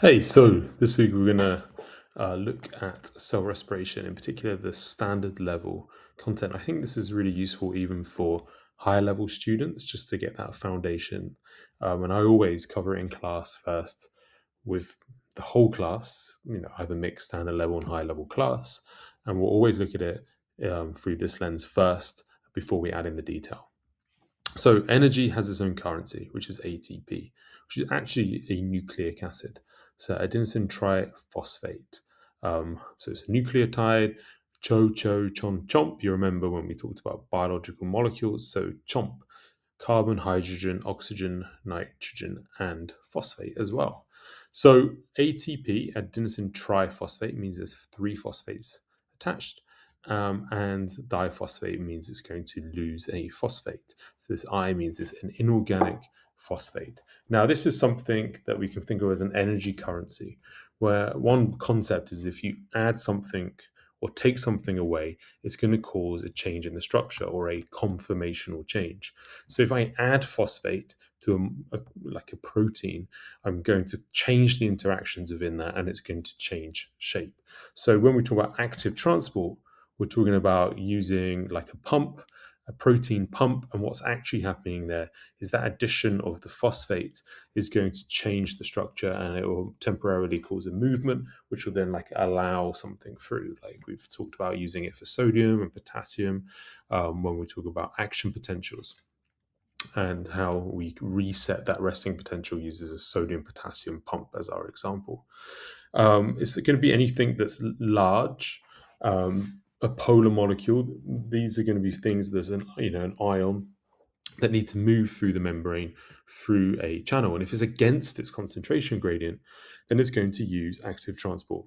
Hey, so this week we're going to look at cell respiration, in particular the standard level content. I think this is really useful even for higher level students just to get that foundation. And I always cover it in class first with the whole class, either mixed standard level and high level class. And we'll always look at it through this lens first before we add in the detail. So energy has its own currency, which is ATP, which is actually a nucleic acid. So adenosine triphosphate. So it's a nucleotide. Chomp, chomp. You remember when we talked about biological molecules. So chomp, carbon, hydrogen, oxygen, nitrogen, and phosphate as well. So ATP, adenosine triphosphate, means there's three phosphates attached. And diphosphate means it's going to lose a phosphate. So this I means it's an inorganic phosphate. Now, this is something that we can think of as an energy currency, where one concept is if you add something or take something away, it's going to cause a change in the structure or a conformational change. So if I add phosphate to like a protein, I'm going to change the interactions within that and it's going to change shape. So when we talk about active transport, we're talking about using like a pump, a protein pump, and what's actually happening there is that addition of the phosphate is going to change the structure and it will temporarily cause a movement, which will then like allow something through. Like we've talked about using it for sodium and potassium when we talk about action potentials and how we reset that resting potential uses a sodium potassium pump as our example. It's going to be anything that's large, a polar molecule. These are going to be things. There's an ion that need to move through the membrane through a channel, and if it's against its concentration gradient, then it's going to use active transport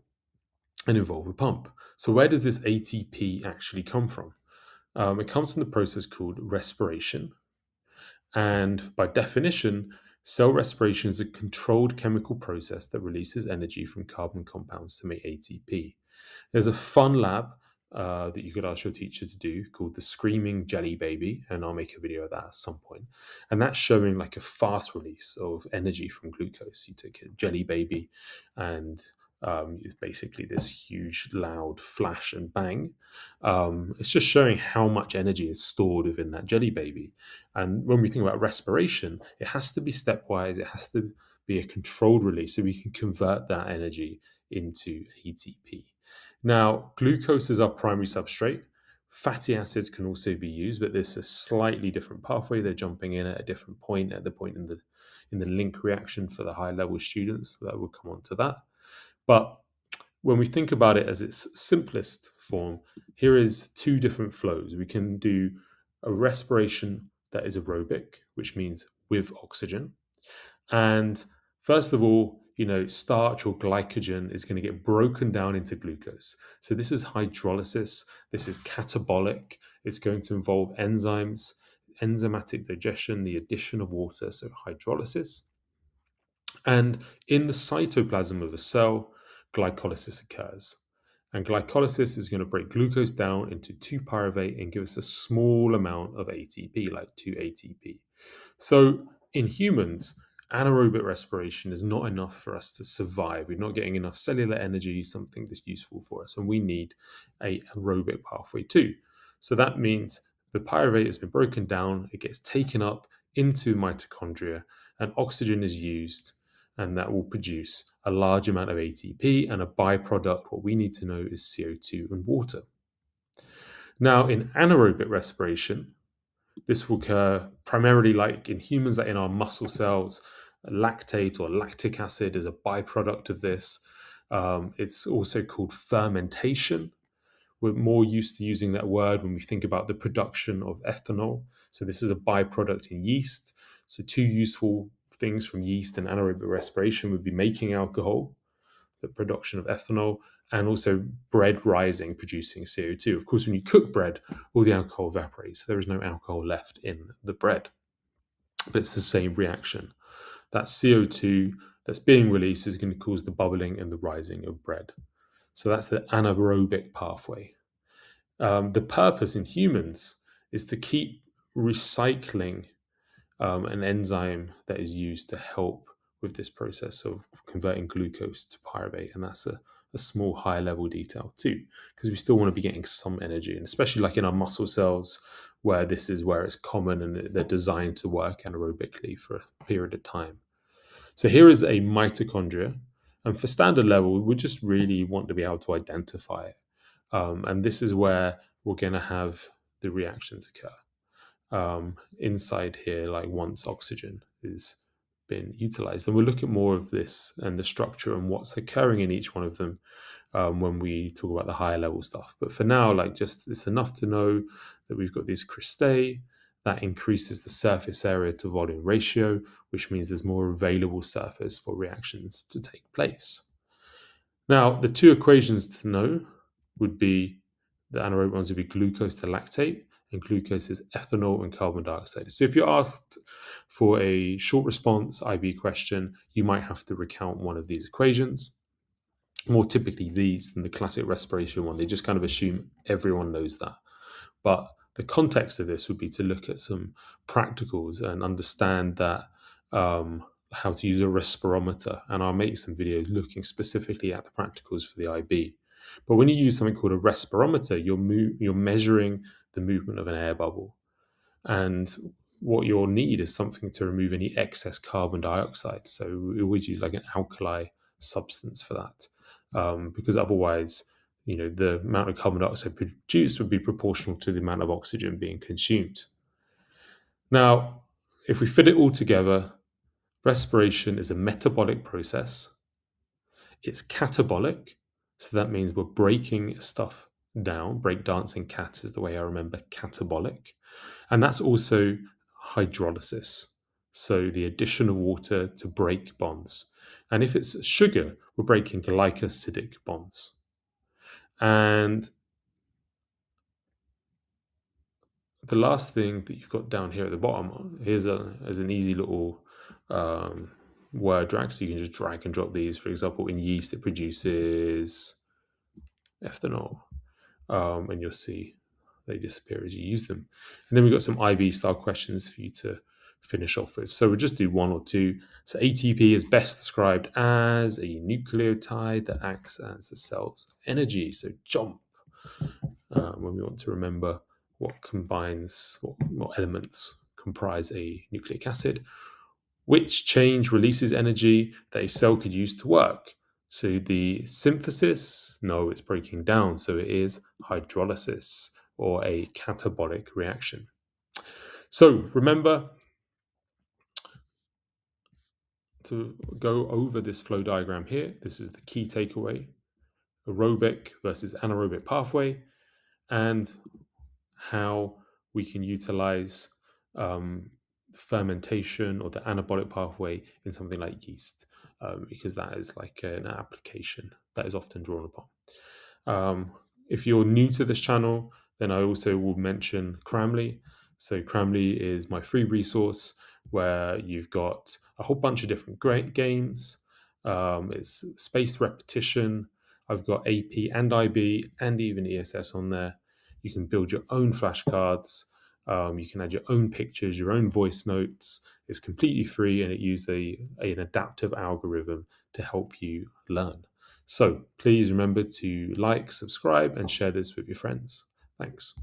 and involve a pump. So where does this ATP actually come from? It comes from the process called respiration. And by definition, cell respiration is a controlled chemical process that releases energy from carbon compounds to make ATP. There's a fun lab that you could ask your teacher to do called the Screaming Jelly Baby, and I'll make a video of that at some point. And that's showing like a fast release of energy from glucose. You take a jelly baby and it's basically this huge, loud flash and bang. It's just showing how much energy is stored within that jelly baby. And when we think about respiration, it has to be stepwise, it has to be a controlled release so we can convert that energy into ATP. Now, glucose is our primary substrate. Fatty acids can also be used, but this is a slightly different pathway. They're jumping in at a different point, at the point in the link reaction for the high level students. So that will come on to that. But when we think about it as its simplest form, here is two different flows. We can do a respiration that is aerobic, which means with oxygen. And first of all, starch or glycogen is going to get broken down into glucose. So this is hydrolysis. This is catabolic. It's going to involve enzymes, enzymatic digestion, the addition of water, so hydrolysis. And in the cytoplasm of a cell, glycolysis occurs. And glycolysis is going to break glucose down into 2-pyruvate and give us a small amount of ATP, like 2 ATP. So in humans, anaerobic respiration is not enough for us to survive. We're not getting enough cellular energy, something that's useful for us, and we need a aerobic pathway too. So that means the pyruvate has been broken down, it gets taken up into mitochondria, and oxygen is used, and that will produce a large amount of ATP, and a byproduct, what we need to know, is CO2 and water. Now, in anaerobic respiration, this will occur primarily like in humans, like in our muscle cells. Lactate or lactic acid is a byproduct of this. It's also called fermentation. We're more used to using that word when we think about the production of ethanol. So this is a byproduct in yeast. So two useful things from yeast and anaerobic respiration would be making alcohol, the production of ethanol, and also bread rising, producing CO2. Of course, when you cook bread, all the alcohol evaporates. So there is no alcohol left in the bread. But it's the same reaction. That CO2 that's being released is going to cause the bubbling and the rising of bread. So that's the anaerobic pathway. The purpose in humans is to keep recycling an enzyme that is used to help with this process of converting glucose to pyruvate, and that's a small high level detail too, because we still want to be getting some energy, and especially like in our muscle cells, where this is where it's common and they're designed to work anaerobically for a period of time. So here is a mitochondria, and for standard level, we just really want to be able to identify it. And this is where we're going to have the reactions occur. Inside here, like once oxygen is been utilized. And we'll look at more of this and the structure and what's occurring in each one of them when we talk about the higher level stuff. But for now, like just it's enough to know that we've got these cristae that increases the surface area to volume ratio, which means there's more available surface for reactions to take place. Now, the two equations to know would be the anaerobic ones would be glucose to lactate, and glucose is ethanol and carbon dioxide. So if you're asked for a short response IB question, you might have to recount one of these equations. More typically these than the classic respiration one. They just kind of assume everyone knows that. But the context of this would be to look at some practicals and understand that how to use a respirometer. And I'll make some videos looking specifically at the practicals for the IB. But when you use something called a respirometer, you're measuring the movement of an air bubble. And what you'll need is something to remove any excess carbon dioxide. So we always use like an alkali substance for that, because otherwise, the amount of carbon dioxide produced would be proportional to the amount of oxygen being consumed. Now, if we fit it all together, respiration is a metabolic process. It's catabolic, so that means we're breaking stuff down. Breakdancing cat is the way I remember catabolic. And that's also hydrolysis, so the addition of water to break bonds. And if it's sugar, we're breaking glycosidic bonds. And the last thing that you've got down here at the bottom, here's an easy little word drag. So you can just drag and drop these. For example, in yeast, it produces ethanol. And you'll see they disappear as you use them. And then we've got some IB style questions for you to finish off with. So we'll just do one or two. So ATP is best described as a nucleotide that acts as a cell's energy. So jump. When we want to remember what elements comprise a nucleic acid. Which change releases energy that a cell could use to work? So the synthesis, no, it's breaking down. So it is hydrolysis or a catabolic reaction. So remember to go over this flow diagram here. This is the key takeaway: aerobic versus anaerobic pathway, and how we can utilize fermentation or the anabolic pathway in something like yeast, because that is like an application that is often drawn upon. If you're new to this channel, then I also will mention Cramly. So Cramly is my free resource where you've got a whole bunch of different great games. It's spaced repetition. I've got AP and IB and even ESS on there. You can build your own flashcards. You can add your own pictures, your own voice notes. It's completely free, and it uses an adaptive algorithm to help you learn. So please remember to like, subscribe, and share this with your friends. Thanks.